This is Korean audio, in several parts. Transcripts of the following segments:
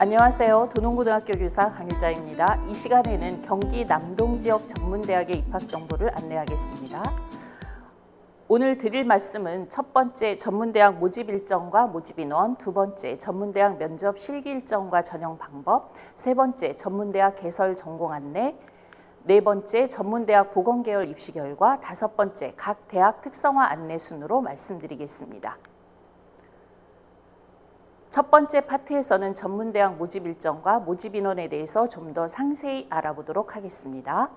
안녕하세요. 도농고등학교 교사 강유자입니다. 이 시간에는 경기 남동 지역 전문대학의 입학 정보를 안내하겠습니다. 오늘 드릴 말씀은 첫 번째 전문대학 모집 일정과 모집 인원, 두 번째 전문대학 면접 실기 일정과 전형 방법, 세 번째 전문대학 개설 전공 안내, 네 번째 전문대학 보건계열 입시 결과, 다섯 번째 각 대학 특성화 안내 순으로 말씀드리겠습니다. 첫 번째 파트에서는 전문대학 모집 일정과 모집 인원에 대해서 좀 더 상세히 알아보도록 하겠습니다.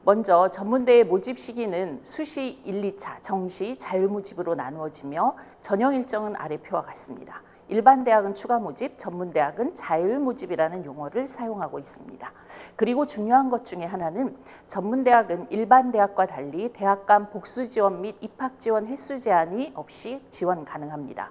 먼저 전문대의 모집 시기는 수시 1, 2차, 정시, 자율모집으로 나누어지며 전형 일정은 아래 표와 같습니다. 일반 대학은 추가 모집, 전문대학은 자율모집이라는 용어를 사용하고 있습니다. 그리고 중요한 것 중에 하나는 전문대학은 일반 대학과 달리 대학 간 복수 지원 및 입학 지원 횟수 제한이 없이 지원 가능합니다.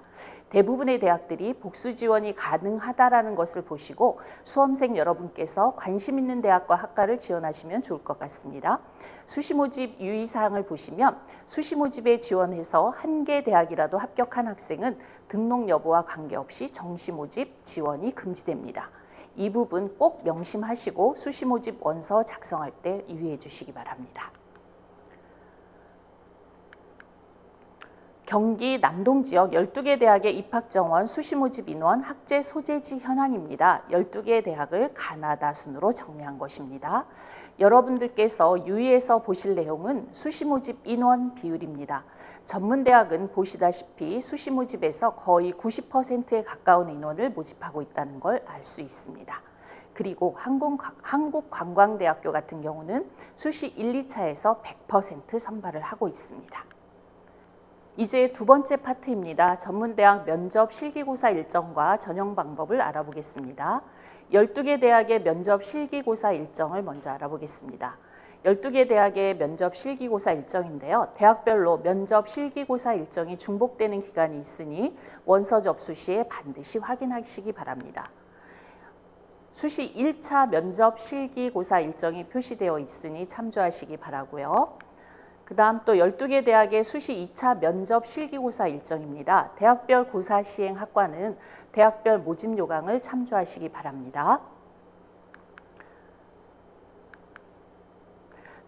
대부분의 대학들이 복수 지원이 가능하다는 것을 보시고 수험생 여러분께서 관심 있는 대학과 학과를 지원하시면 좋을 것 같습니다. 수시 모집 유의사항을 보시면 수시 모집에 지원해서 한 개 대학이라도 합격한 학생은 등록 여부와 관계없이 정시 모집 지원이 금지됩니다. 이 부분 꼭 명심하시고 수시 모집 원서 작성할 때 유의해 주시기 바랍니다. 경기 남동 지역 12개 대학의 입학 정원, 수시 모집 인원, 학제 소재지 현황입니다. 12개 대학을 가나다 순으로 정리한 것입니다. 여러분들께서 유의해서 보실 내용은 수시 모집 인원 비율입니다. 전문대학은 보시다시피 수시 모집에서 거의 90%에 가까운 인원을 모집하고 있다는 걸 알 수 있습니다. 그리고 한국관광대학교 같은 경우는 수시 1, 2차에서 100% 선발을 하고 있습니다. 이제 두 번째 파트입니다. 전문대학 면접 실기고사 일정과 전형 방법을 알아보겠습니다. 12개 대학의 면접 실기고사 일정을 먼저 알아보겠습니다. 12개 대학의 면접 실기고사 일정인데요. 대학별로 면접 실기고사 일정이 중복되는 기간이 있으니 원서 접수 시에 반드시 확인하시기 바랍니다. 수시 1차 면접 실기고사 일정이 표시되어 있으니 참조하시기 바라고요. 그 다음 또 12개 대학의 수시 2차 면접 실기고사 일정입니다. 대학별 고사 시행 학과는 대학별 모집 요강을 참조하시기 바랍니다.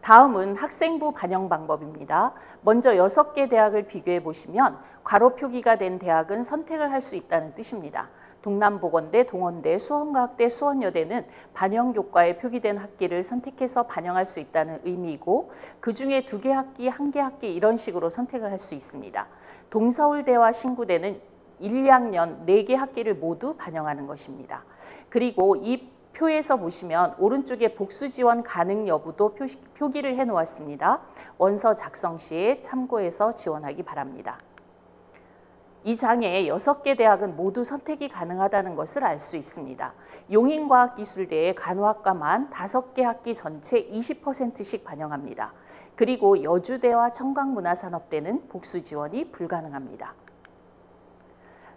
다음은 학생부 반영 방법입니다. 먼저 6개 대학을 비교해 보시면 괄호 표기가 된 대학은 선택을 할 수 있다는 뜻입니다. 동남보건대, 동원대, 수원과학대, 수원여대는 반영 교과에 표기된 학기를 선택해서 반영할 수 있다는 의미이고 그중에 2개 학기, 1개 학기 이런 식으로 선택을 할 수 있습니다. 동서울대와 신구대는 1, 2학년 4개 학기를 모두 반영하는 것입니다. 그리고 이 표에서 보시면 오른쪽에 복수 지원 가능 여부도 표기를 해 놓았습니다. 원서 작성 시에 참고해서 지원하기 바랍니다. 이 장에 6개 대학은 모두 선택이 가능하다는 것을 알 수 있습니다. 용인과학기술대의 간호학과만 5개 학기 전체 20%씩 반영합니다. 그리고 여주대와 청강문화산업대는 복수 지원이 불가능합니다.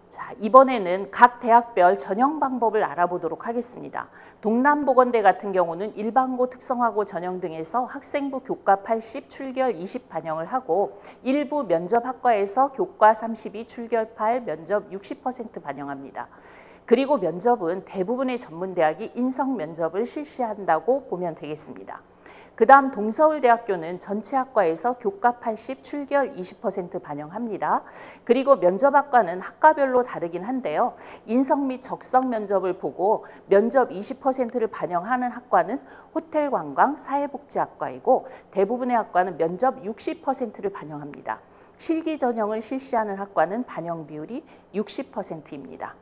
자, 이번에는 각 대학별 전형 방법을 알아보도록 하겠습니다. 동남보건대 같은 경우는 일반고, 특성화고, 전형 등에서 학생부 교과 80, 출결 20 반영을 하고 일부 면접학과에서 교과 32, 출결 8, 면접 60% 반영합니다. 그리고 면접은 대부분의 전문대학이 인성 면접을 실시한다고 보면 되겠습니다. 그 다음 동서울대학교는 전체 학과에서 교과 80, 출결 20% 반영합니다. 그리고 면접학과는 학과별로 다르긴 한데요. 인성 및 적성 면접을 보고 면접 20%를 반영하는 학과는 호텔관광, 사회복지학과이고 대부분의 학과는 면접 60%를 반영합니다. 실기 전형을 실시하는 학과는 반영 비율이 60%입니다.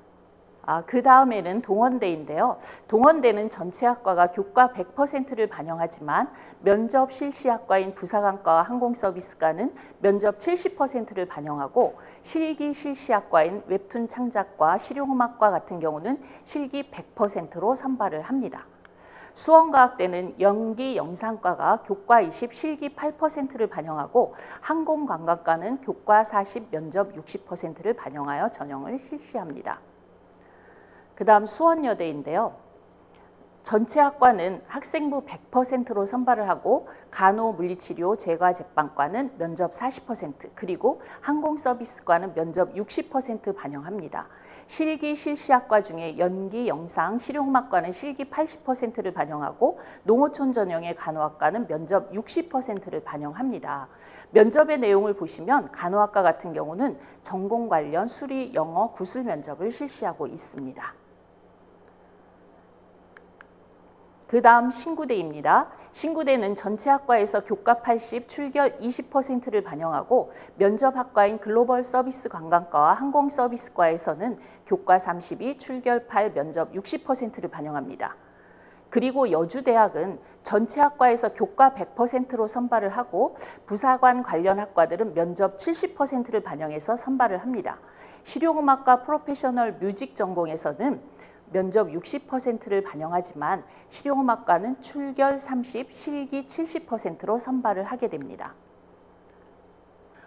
그 다음에는 동원대인데요. 동원대는 전체 학과가 교과 100%를 반영하지만 면접 실시 학과인 부사관과와 항공서비스과는 면접 70%를 반영하고 실기 실시 학과인 웹툰 창작과 실용음악과 같은 경우는 실기 100%로 선발을 합니다. 수원과학대는 연기 영상과가 교과 20, 실기 8%를 반영하고 항공관광과는 교과 40, 면접 60%를 반영하여 전형을 실시합니다. 그 다음 수원여대인데요. 전체 학과는 학생부 100%로 선발을 하고 간호물리치료 제과제빵과는 면접 40%, 그리고 항공서비스과는 면접 60% 반영합니다. 실기 실시학과 중에 연기, 영상, 실용음악과는 실기 80%를 반영하고 농어촌 전형의 간호학과는 면접 60%를 반영합니다. 면접의 내용을 보시면 간호학과 같은 경우는 전공 관련 수리, 영어, 구술 면접을 실시하고 있습니다. 그 다음 신구대입니다. 신구대는 전체 학과에서 교과 80, 출결 20%를 반영하고 면접 학과인 글로벌 서비스 관광과와 항공 서비스과에서는 교과 32, 출결 8, 면접 60%를 반영합니다. 그리고 여주대학은 전체 학과에서 교과 100%로 선발을 하고 부사관 관련 학과들은 면접 70%를 반영해서 선발을 합니다. 실용음악과 프로페셔널 뮤직 전공에서는 면접 60%를 반영하지만 실용음악과는 출결 30, 실기 70%로 선발을 하게 됩니다.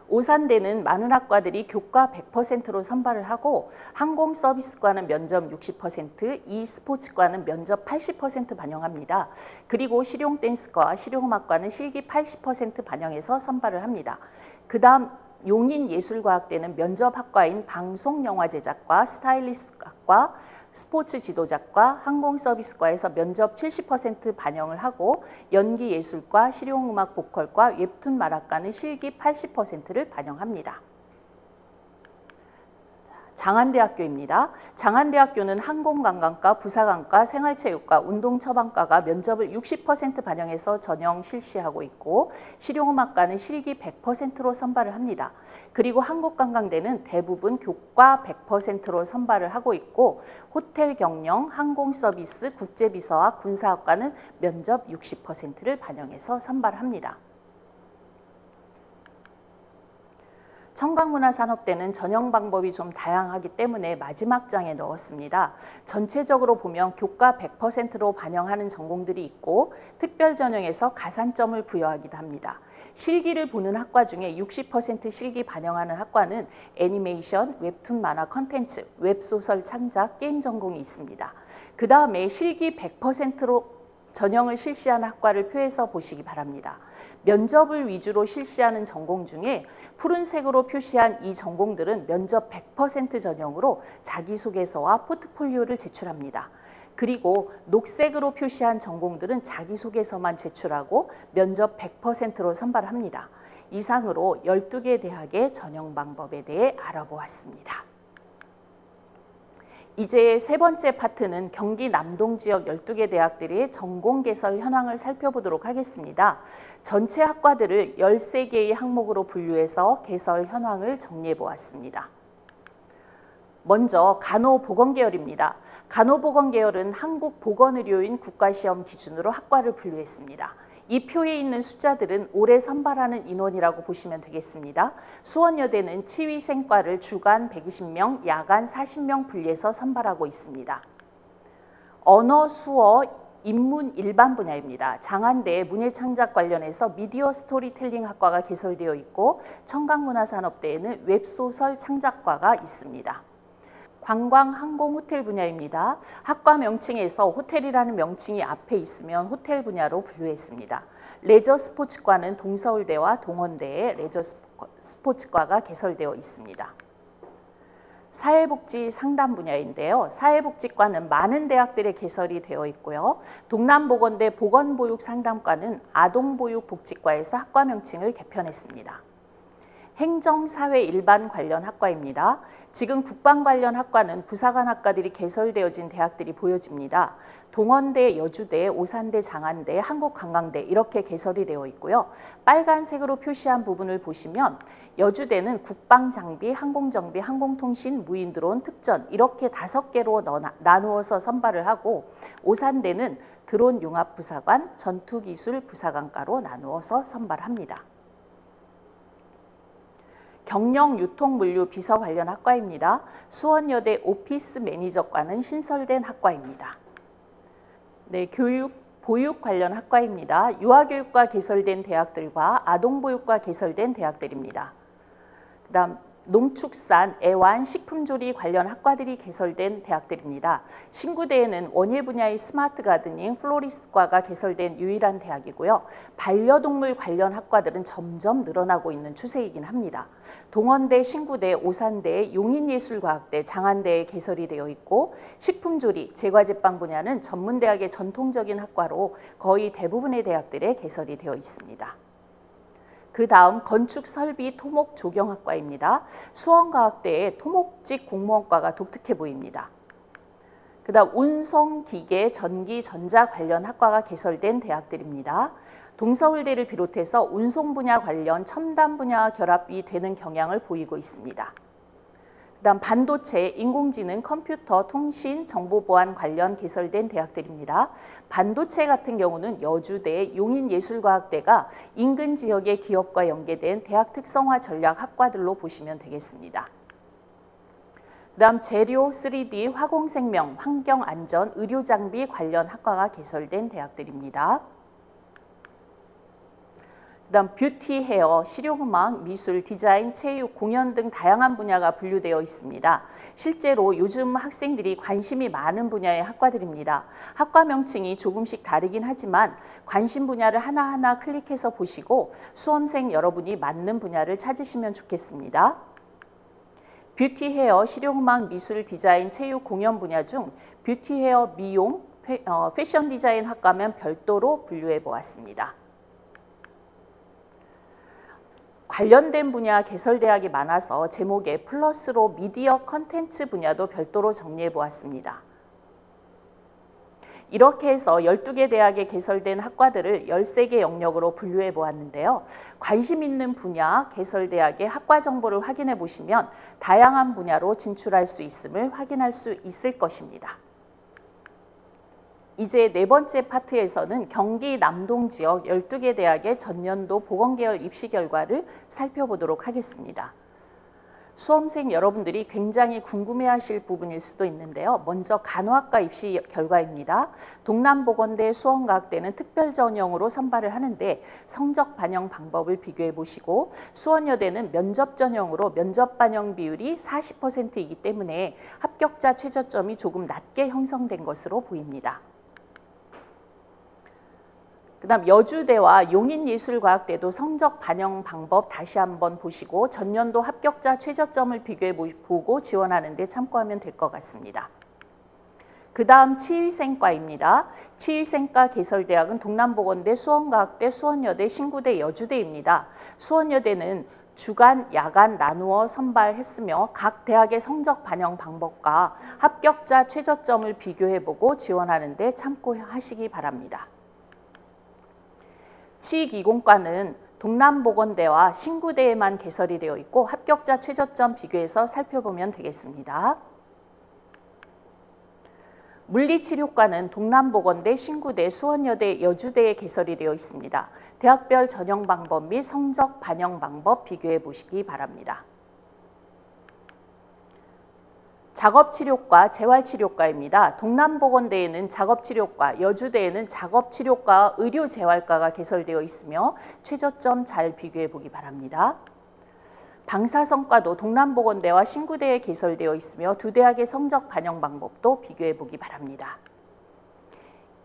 오산대는 많은 학과들이 교과 100%로 선발을 하고 항공서비스과는 면접 60%, e스포츠과는 면접 80% 반영합니다. 그리고 실용댄스과 실용음악과는 실기 80% 반영해서 선발을 합니다. 그 다음 용인예술과학대는 면접 학과인 방송영화제작과 스타일리스트학과, 스포츠 지도작과, 항공서비스과에서 면접 70% 반영을 하고 연기예술과, 실용음악 보컬과, 웹툰 만화과는 실기 80%를 반영합니다. 장안대학교입니다. 장안대학교는 항공관광과, 부사관과, 생활체육과, 운동처방과가 면접을 60% 반영해서 전형 실시하고 있고 실용음악과는 실기 100%로 선발을 합니다. 그리고 한국관광대는 대부분 교과 100%로 선발을 하고 있고 호텔경영, 항공서비스, 국제비서와 군사학과는 면접 60%를 반영해서 선발합니다. 청각문화산업대는 전형 방법이 좀 다양하기 때문에 마지막 장에 넣었습니다. 전체적으로 보면 교과 100%로 반영하는 전공들이 있고 특별 전형에서 가산점을 부여하기도 합니다. 실기를 보는 학과 중에 60% 실기 반영하는 학과는 애니메이션, 웹툰 만화 컨텐츠, 웹소설 창작, 게임 전공이 있습니다. 그 다음에 실기 100%로 전형을 실시하는 학과를 표에서 보시기 바랍니다. 면접을 위주로 실시하는 전공 중에 푸른색으로 표시한 이 전공들은 면접 100% 전형으로 자기소개서와 포트폴리오를 제출합니다. 그리고 녹색으로 표시한 전공들은 자기소개서만 제출하고 면접 100%로 선발합니다. 이상으로 12개 대학의 전형 방법에 대해 알아보았습니다. 이제 세 번째 파트는 경기 남동 지역 12개 대학들의 전공 개설 현황을 살펴보도록 하겠습니다. 전체 학과들을 13개의 항목으로 분류해서 개설 현황을 정리해 보았습니다. 먼저 간호보건계열입니다. 간호보건계열은 한국보건의료인 국가시험 기준으로 학과를 분류했습니다. 이 표에 있는 숫자들은 올해 선발하는 인원이라고 보시면 되겠습니다. 수원여대는 치위생과를 주간 120명, 야간 40명 분리해서 선발하고 있습니다. 언어, 수어, 인문 일반 분야입니다. 장안대에 문예창작 관련해서 미디어 스토리텔링 학과가 개설되어 있고 청각문화산업대에는 웹소설 창작과가 있습니다. 관광, 항공, 호텔 분야입니다. 학과 명칭에서 호텔이라는 명칭이 앞에 있으면 호텔 분야로 분류했습니다. 레저 스포츠과는 동서울대와 동원대에 레저 스포츠과가 개설되어 있습니다. 사회복지 상담 분야인데요. 사회복지과는 많은 대학들에 개설이 되어 있고요. 동남보건대 보건보육상담과는 아동보육복지과에서 학과 명칭을 개편했습니다. 행정사회 일반 관련 학과입니다. 지금 국방 관련 학과는 부사관 학과들이 개설되어진 대학들이 보여집니다. 동원대, 여주대, 오산대, 장안대, 한국관광대 이렇게 개설이 되어 있고요. 빨간색으로 표시한 부분을 보시면 여주대는 국방장비, 항공정비, 항공통신, 무인드론, 특전 이렇게 5개로 나누어서 선발을 하고 오산대는 드론 융합부사관, 전투기술 부사관과로 나누어서 선발합니다. 경영, 유통, 물류, 비서 관련 학과입니다. 수원여대 오피스 매니저과는 신설된 학과입니다. 네, 교육, 보육 관련 학과입니다. 유아교육과 개설된 대학들과 아동보육과 개설된 대학들입니다. 그다음 농축산, 애완, 식품조리 관련 학과들이 개설된 대학들입니다. 신구대에는 원예 분야의 스마트 가드닝, 플로리스트과가 개설된 유일한 대학이고요. 반려동물 관련 학과들은 점점 늘어나고 있는 추세이긴 합니다. 동원대, 신구대, 오산대, 용인예술과학대, 장안대에 개설이 되어 있고 식품조리, 제과제빵 분야는 전문대학의 전통적인 학과로 거의 대부분의 대학들에 개설이 되어 있습니다. 그 다음 건축설비 토목조경학과입니다. 수원과학대의 토목직 공무원과가 독특해 보입니다. 그 다음 운송, 기계, 전기, 전자 관련 학과가 개설된 대학들입니다. 동서울대를 비롯해서 운송 분야 관련 첨단 분야 결합이 되는 경향을 보이고 있습니다. 그다음 반도체, 인공지능, 컴퓨터, 통신, 정보보안 관련 개설된 대학들입니다. 반도체 같은 경우는 여주대, 용인예술과학대가 인근 지역의 기업과 연계된 대학 특성화 전략 학과들로 보시면 되겠습니다. 그다음 재료, 3D, 화공생명, 환경안전, 의료장비 관련 학과가 개설된 대학들입니다. 그다음 뷰티, 헤어, 실용음악, 미술, 디자인, 체육, 공연 등 다양한 분야가 분류되어 있습니다. 실제로 요즘 학생들이 관심이 많은 분야의 학과들입니다. 학과 명칭이 조금씩 다르긴 하지만 관심 분야를 하나하나 클릭해서 보시고 수험생 여러분이 맞는 분야를 찾으시면 좋겠습니다. 뷰티, 헤어, 실용음악, 미술, 디자인, 체육, 공연 분야 중 뷰티, 헤어, 미용, 패션 디자인 학과면 별도로 분류해 보았습니다. 관련된 분야 개설대학이 많아서 제목에 플러스로 미디어 컨텐츠 분야도 별도로 정리해 보았습니다. 이렇게 해서 12개 대학에 개설된 학과들을 13개 영역으로 분류해 보았는데요. 관심 있는 분야 개설대학의 학과 정보를 확인해 보시면 다양한 분야로 진출할 수 있음을 확인할 수 있을 것입니다. 이제 네 번째 파트에서는 경기 남동 지역 12개 대학의 전년도 보건계열 입시 결과를 살펴보도록 하겠습니다. 수험생 여러분들이 굉장히 궁금해하실 부분일 수도 있는데요. 먼저 간호학과 입시 결과입니다. 동남보건대, 수원과학대는 특별 전형으로 선발을 하는데 성적 반영 방법을 비교해 보시고 수원여대는 면접 전형으로 면접 반영 비율이 40%이기 때문에 합격자 최저점이 조금 낮게 형성된 것으로 보입니다. 그다음 여주대와 용인예술과학대도 성적 반영 방법 다시 한번 보시고 전년도 합격자 최저점을 비교해 보고 지원하는 데 참고하면 될 것 같습니다. 그다음 치의생과입니다. 치의생과 개설대학은 동남보건대, 수원과학대, 수원여대, 신구대, 여주대입니다. 수원여대는 주간, 야간 나누어 선발했으며 각 대학의 성적 반영 방법과 합격자 최저점을 비교해보고 지원하는 데 참고하시기 바랍니다. 치기공과는 동남보건대와 신구대에만 개설이 되어 있고 합격자 최저점 비교해서 살펴보면 되겠습니다. 물리치료과는 동남보건대, 신구대, 수원여대, 여주대에 개설이 되어 있습니다. 대학별 전형 방법 및 성적 반영 방법 비교해 보시기 바랍니다. 작업치료과, 재활치료과입니다. 동남보건대에는 작업치료과, 여주대에는 작업치료과, 의료재활과가 개설되어 있으며 최저점 잘 비교해 보기 바랍니다. 방사선과도 동남보건대와 신구대에 개설되어 있으며 두 대학의 성적 반영 방법도 비교해 보기 바랍니다.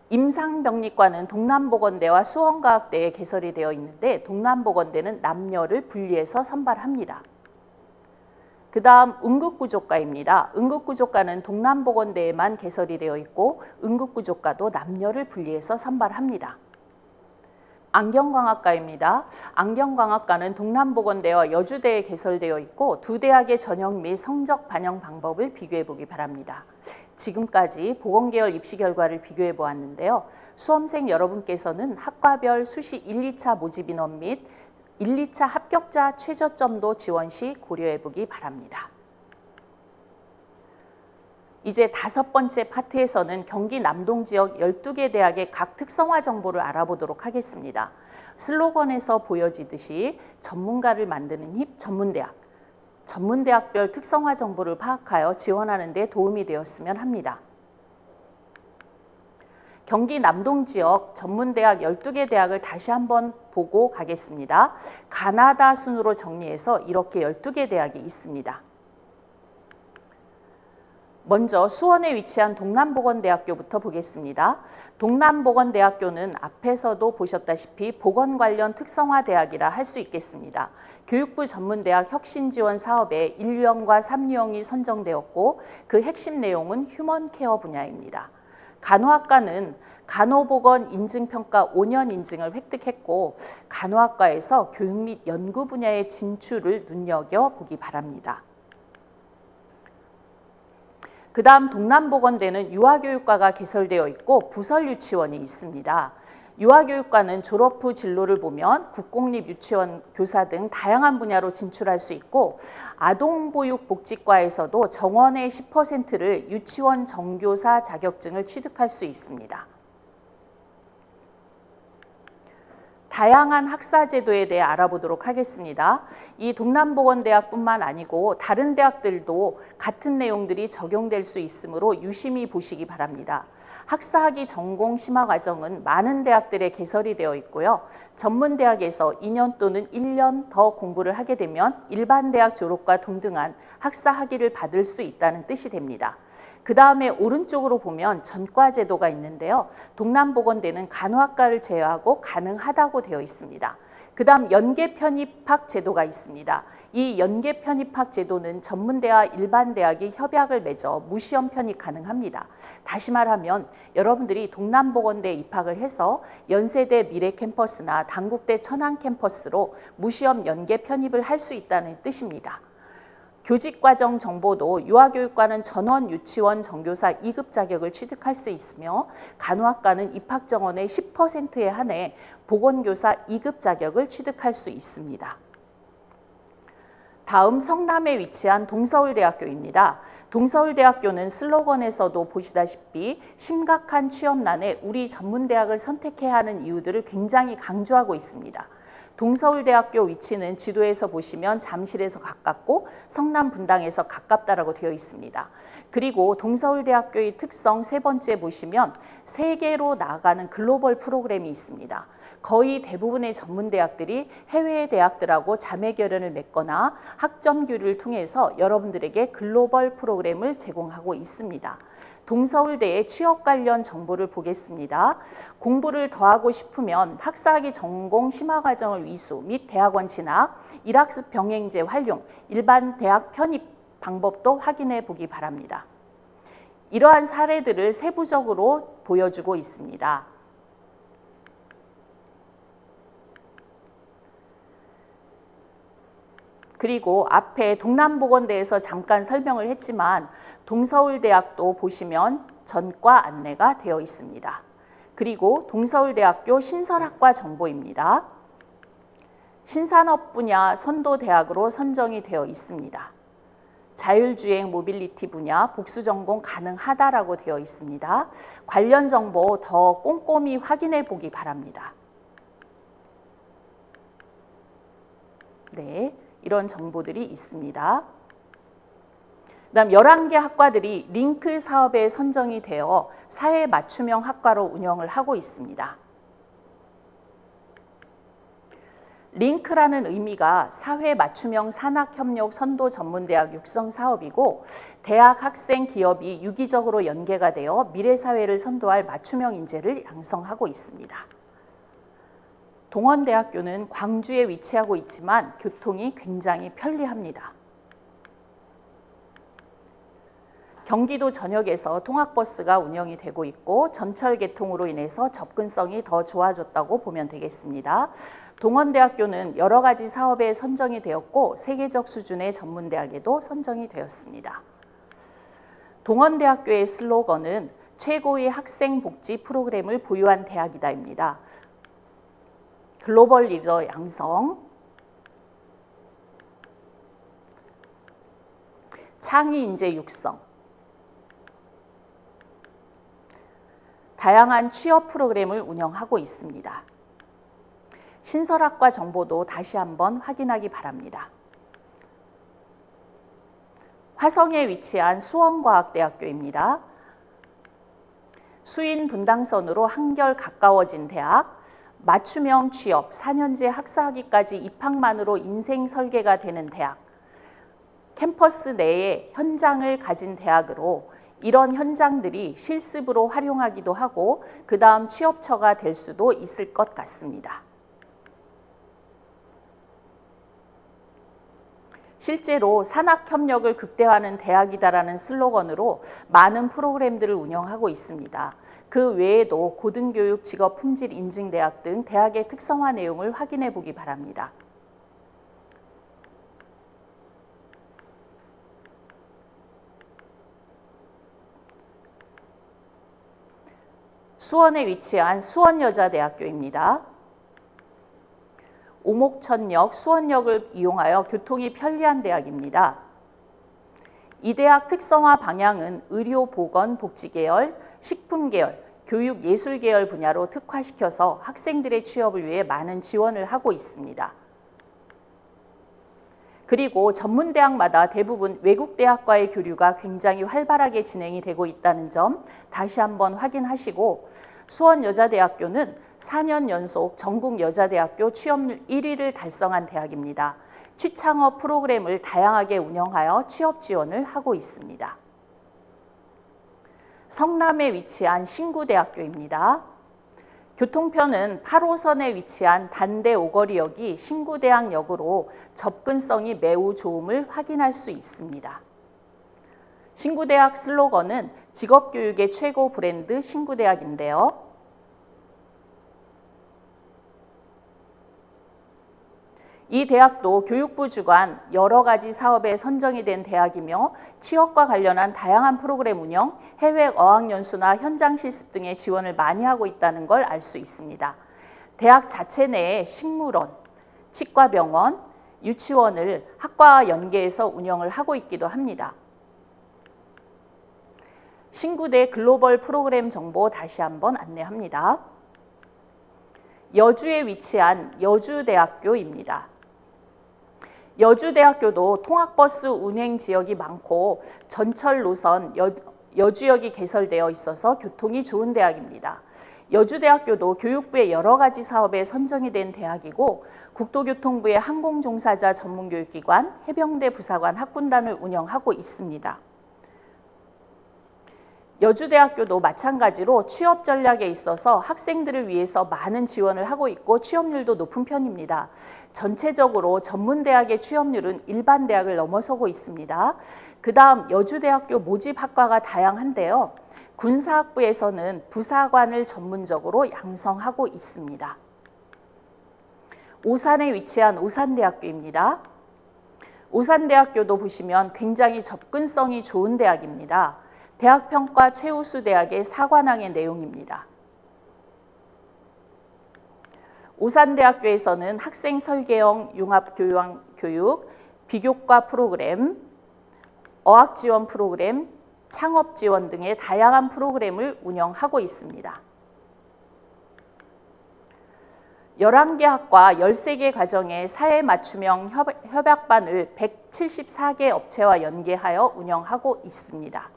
임상병리과는 동남보건대와 수원과학대에 개설이 되어 있는데 동남보건대는 남녀를 분리해서 선발합니다. 그 다음 응급구조과입니다. 응급구조과는 동남보건대에만 개설이 되어 있고 응급구조과도 남녀를 분리해서 선발합니다. 안경광학과입니다. 안경광학과는 동남보건대와 여주대에 개설되어 있고 두 대학의 전형 및 성적 반영 방법을 비교해 보기 바랍니다. 지금까지 보건계열 입시 결과를 비교해 보았는데요. 수험생 여러분께서는 학과별 수시 1, 2차 모집 인원 및 1, 2차 합격자 최저점도 지원 시 고려해 보기 바랍니다. 이제 다섯 번째 파트에서는 경기 남동 지역 12개 대학의 각 특성화 정보를 알아보도록 하겠습니다. 슬로건에서 보여지듯이 전문가를 만드는 힘 전문대학, 전문대학별 특성화 정보를 파악하여 지원하는 데 도움이 되었으면 합니다. 경기 남동 지역 전문대학 12개 대학을 다시 한번 보고 가겠습니다. 가나다 순으로 정리해서 이렇게 12개 대학이 있습니다. 먼저 수원에 위치한 동남보건대학교부터 보겠습니다. 동남보건대학교는 앞에서도 보셨다시피 보건 관련 특성화 대학이라 할 수 있겠습니다. 교육부 전문대학 혁신지원 사업에 1유형과 3유형이 선정되었고 그 핵심 내용은 휴먼케어 분야입니다. 간호학과는 간호보건 인증평가 5년 인증을 획득했고 간호학과에서 교육 및 연구 분야의 진출을 눈여겨보기 바랍니다. 그 다음 동남보건대는 유아교육과가 개설되어 있고 부설유치원이 있습니다. 유아교육과는 졸업 후 진로를 보면 국공립 유치원 교사 등 다양한 분야로 진출할 수 있고 아동보육복지과에서도 정원의 10%를 유치원 정교사 자격증을 취득할 수 있습니다. 다양한 학사 제도에 대해 알아보도록 하겠습니다. 이 동남보건대학뿐만 아니고 다른 대학들도 같은 내용들이 적용될 수 있으므로 유심히 보시기 바랍니다. 학사학위 전공 심화 과정은 많은 대학들에 개설이 되어 있고요. 전문대학에서 2년 또는 1년 더 공부를 하게 되면 일반 대학 졸업과 동등한 학사 학위를 받을 수 있다는 뜻이 됩니다. 그 다음에 오른쪽으로 보면 전과 제도가 있는데요. 동남보건대는 간호학과를 제외하고 가능하다고 되어 있습니다. 그 다음 연계편입학 제도가 있습니다. 이 연계편입학 제도는 전문대와 일반 대학이 협약을 맺어 무시험 편입 가능합니다. 다시 말하면 여러분들이 동남보건대에 입학을 해서 연세대 미래캠퍼스나 단국대 천안캠퍼스로 무시험 연계 편입을 할 수 있다는 뜻입니다. 교직과정 정보도 유아교육과는 전원 유치원 정교사 2급 자격을 취득할 수 있으며 간호학과는 입학 정원의 10%에 한해 보건교사 2급 자격을 취득할 수 있습니다. 다음 성남에 위치한 동서울대학교입니다. 동서울대학교는 슬로건에서도 보시다시피 심각한 취업난에 우리 전문대학을 선택해야 하는 이유들을 굉장히 강조하고 있습니다. 동서울대학교 위치는 지도에서 보시면 잠실에서 가깝고 성남 분당에서 가깝다라고 되어 있습니다. 그리고 동서울대학교의 특성 세 번째 보시면 세계로 나아가는 글로벌 프로그램이 있습니다. 거의 대부분의 전문대학들이 해외 대학들하고 자매 결연을 맺거나 학점교류를 통해서 여러분들에게 글로벌 프로그램을 제공하고 있습니다. 동서울대의 취업 관련 정보를 보겠습니다. 공부를 더 하고 싶으면 학사학위 전공 심화과정을 위수 및 대학원 진학, 일학습 병행제 활용, 일반 대학 편입 방법도 확인해 보기 바랍니다. 이러한 사례들을 세부적으로 보여주고 있습니다. 그리고 앞에 동남보건대에서 잠깐 설명을 했지만 동서울대학도 보시면 전과 안내가 되어 있습니다. 그리고 동서울대학교 신설학과 정보입니다. 신산업 분야 선도대학으로 선정이 되어 있습니다. 자율주행 모빌리티 분야 복수전공 가능하다라고 되어 있습니다. 관련 정보 더 꼼꼼히 확인해 보기 바랍니다. 네. 이런 정보들이 있습니다. 그다음 11개 학과들이 링크 사업에 선정이 되어 사회 맞춤형 학과로 운영을 하고 있습니다. 링크라는 의미가 사회 맞춤형 산학협력 선도 전문대학 육성 사업이고 대학, 학생, 기업이 유기적으로 연계가 되어 미래사회를 선도할 맞춤형 인재를 양성하고 있습니다. 동원대학교는 광주에 위치하고 있지만 교통이 굉장히 편리합니다. 경기도 전역에서 통학버스가 운영이 되고 있고 전철 개통으로 인해서 접근성이 더 좋아졌다고 보면 되겠습니다. 동원대학교는 여러 가지 사업에 선정이 되었고 세계적 수준의 전문대학에도 선정이 되었습니다. 동원대학교의 슬로건은 최고의 학생 복지 프로그램을 보유한 대학이다입니다. 글로벌 리더 양성, 창의 인재 육성, 다양한 취업 프로그램을 운영하고 있습니다. 신설학과 정보도 다시 한번 확인하기 바랍니다. 화성에 위치한 수원과학대학교입니다. 수인 분당선으로 한결 가까워진 대학, 맞춤형 취업, 4년제 학사학위까지 입학만으로 인생 설계가 되는 대학, 캠퍼스 내에 현장을 가진 대학으로 이런 현장들이 실습으로 활용하기도 하고 그 다음 취업처가 될 수도 있을 것 같습니다. 실제로 산학협력을 극대화하는 대학이다라는 슬로건으로 많은 프로그램들을 운영하고 있습니다. 그 외에도 고등교육 직업 품질 인증 대학 등 대학의 특성화 내용을 확인해 보기 바랍니다. 수원에 위치한 수원여자대학교입니다. 오목천역, 수원역을 이용하여 교통이 편리한 대학입니다. 이 대학 특성화 방향은 의료, 보건, 복지 계열, 식품 계열, 교육, 예술 계열 분야로 특화시켜서 학생들의 취업을 위해 많은 지원을 하고 있습니다. 그리고 전문대학마다 대부분 외국대학과의 교류가 굉장히 활발하게 진행이 되고 있다는 점 다시 한번 확인하시고 수원여자대학교는 4년 연속 전국여자대학교 취업률 1위를 달성한 대학입니다. 취창업 프로그램을 다양하게 운영하여 취업 지원을 하고 있습니다. 성남에 위치한 신구대학교입니다. 교통편은 8호선에 위치한 단대 오거리역이 신구대학역으로 접근성이 매우 좋음을 확인할 수 있습니다. 신구대학 슬로건은 직업교육의 최고 브랜드 신구대학인데요. 이 대학도 교육부 주관 여러 가지 사업에 선정이 된 대학이며 취업과 관련한 다양한 프로그램 운영, 해외 어학연수나 현장 실습 등의 지원을 많이 하고 있다는 걸 알 수 있습니다. 대학 자체 내에 식물원, 치과병원, 유치원을 학과와 연계해서 운영을 하고 있기도 합니다. 신구대 글로벌 프로그램 정보 다시 한번 안내합니다. 여주에 위치한 여주대학교입니다. 여주대학교도 통학버스 운행 지역이 많고 전철 노선 여주역이 개설되어 있어서 교통이 좋은 대학입니다. 여주대학교도 교육부의 여러 가지 사업에 선정이 된 대학이고 국토교통부의 항공종사자 전문교육기관, 해병대 부사관 학군단을 운영하고 있습니다. 여주대학교도 마찬가지로 취업 전략에 있어서 학생들을 위해서 많은 지원을 하고 있고 취업률도 높은 편입니다. 전체적으로 전문대학의 취업률은 일반 대학을 넘어서고 있습니다. 그 다음 여주대학교 모집 학과가 다양한데요. 군사학부에서는 부사관을 전문적으로 양성하고 있습니다. 오산에 위치한 오산대학교입니다. 오산대학교도 보시면 굉장히 접근성이 좋은 대학입니다. 대학평가 최우수 대학의 사관왕의 내용입니다. 오산대학교에서는 학생 설계형 융합교육, 비교과 프로그램, 어학지원 프로그램, 창업지원 등의 다양한 프로그램을 운영하고 있습니다. 11개 학과 13개 과정의 사회 맞춤형 협약반을 174개 업체와 연계하여 운영하고 있습니다.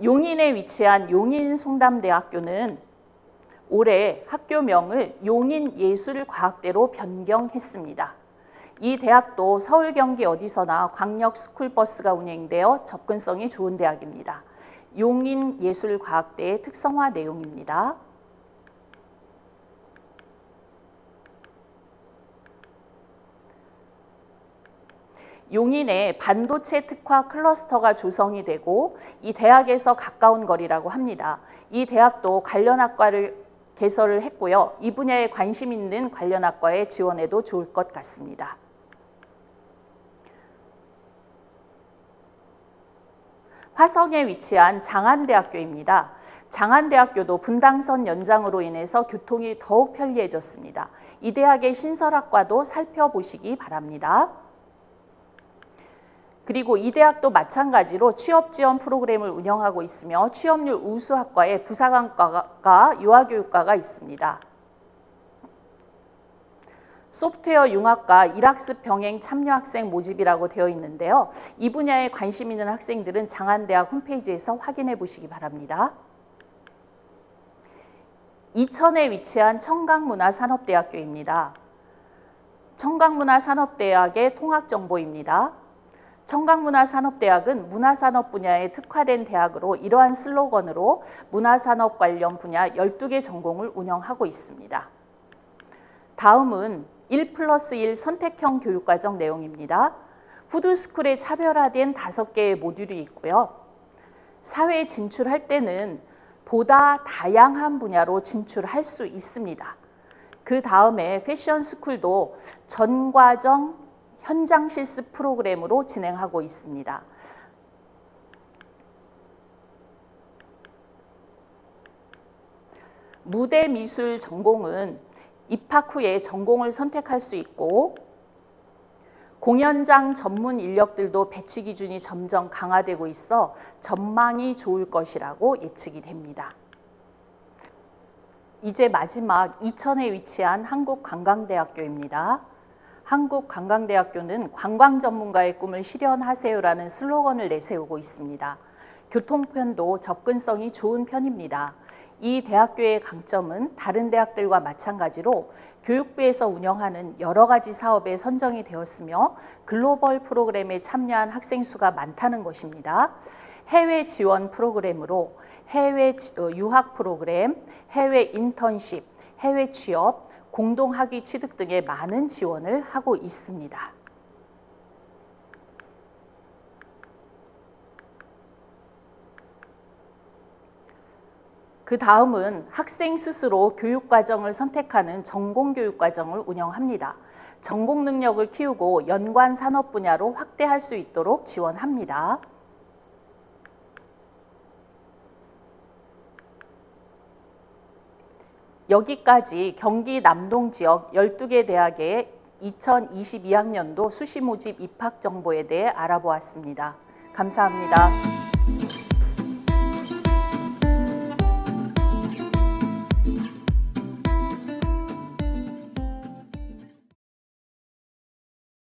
용인에 위치한 용인송담대학교는 올해 학교명을 용인예술과학대로 변경했습니다. 이 대학도 서울, 경기 어디서나 광역 스쿨버스가 운행되어 접근성이 좋은 대학입니다. 용인예술과학대의 특성화 내용입니다. 용인에 반도체 특화 클러스터가 조성이 되고 이 대학에서 가까운 거리라고 합니다. 이 대학도 관련 학과를 개설을 했고요. 이 분야에 관심 있는 관련 학과에 지원해도 좋을 것 같습니다. 화성에 위치한 장안대학교입니다. 장안대학교도 분당선 연장으로 인해서 교통이 더욱 편리해졌습니다. 이 대학의 신설학과도 살펴보시기 바랍니다. 그리고 이 대학도 마찬가지로 취업지원 프로그램을 운영하고 있으며 취업률 우수 학과에 부사관과가 유아교육과가 있습니다. 소프트웨어 융합과 일학습 병행 참여 학생 모집이라고 되어 있는데요. 이 분야에 관심 있는 학생들은 장안대학 홈페이지에서 확인해 보시기 바랍니다. 이천에 위치한 청강문화산업대학교입니다. 청강문화산업대학의 통학정보입니다. 청강문화산업대학은 문화산업 분야에 특화된 대학으로 이러한 슬로건으로 문화산업 관련 분야 12개 전공을 운영하고 있습니다. 다음은 1+1 선택형 교육과정 내용입니다. 푸드스쿨에 차별화된 5개의 모듈이 있고요. 사회에 진출할 때는 보다 다양한 분야로 진출할 수 있습니다. 그 다음에 패션스쿨도 전과정 현장 실습 프로그램으로 진행하고 있습니다. 무대미술 전공은 입학 후에 전공을 선택할 수 있고 공연장 전문 인력들도 배치 기준이 점점 강화되고 있어 전망이 좋을 것이라고 예측이 됩니다. 이제 마지막 이천에 위치한 한국관광대학교입니다. 한국관광대학교는 관광 전문가의 꿈을 실현하세요라는 슬로건을 내세우고 있습니다. 교통편도 접근성이 좋은 편입니다. 이 대학교의 강점은 다른 대학들과 마찬가지로 교육부에서 운영하는 여러 가지 사업에 선정이 되었으며 글로벌 프로그램에 참여한 학생 수가 많다는 것입니다. 해외 지원 프로그램으로 해외 유학 프로그램, 해외 인턴십, 해외 취업, 공동학위 취득 등의 많은 지원을 하고 있습니다. 그 다음은 학생 스스로 교육과정을 선택하는 전공교육과정을 운영합니다. 전공 능력을 키우고 연관 산업 분야로 확대할 수 있도록 지원합니다. 여기까지 경기 남동 지역 12개 대학의 2022학년도 수시 모집 입학 정보에 대해 알아보았습니다. 감사합니다.